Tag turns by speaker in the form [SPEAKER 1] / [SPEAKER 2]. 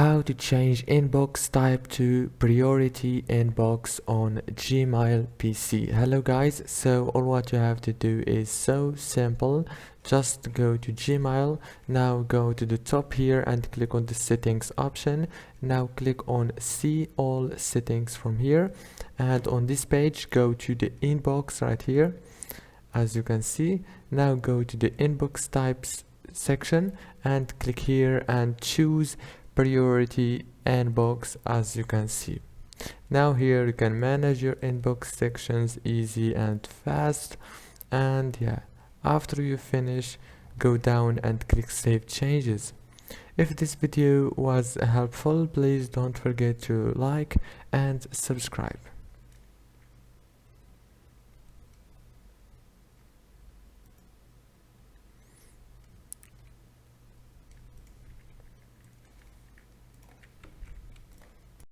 [SPEAKER 1] How to change inbox type to priority inbox on Gmail PC. Hello guys, so all what you have to do is so simple. Just go to Gmail. Now go to the top here and click on the settings option. Now click on see all settings from here, and on this page go to the inbox right here, as you can see. Now go to the inbox types section and click here and choose priority inbox, as you can see. Now here you can manage your inbox sections easy and fast. And yeah, after you finish, go down and click save changes. If this video was helpful, please don't forget to like and subscribe.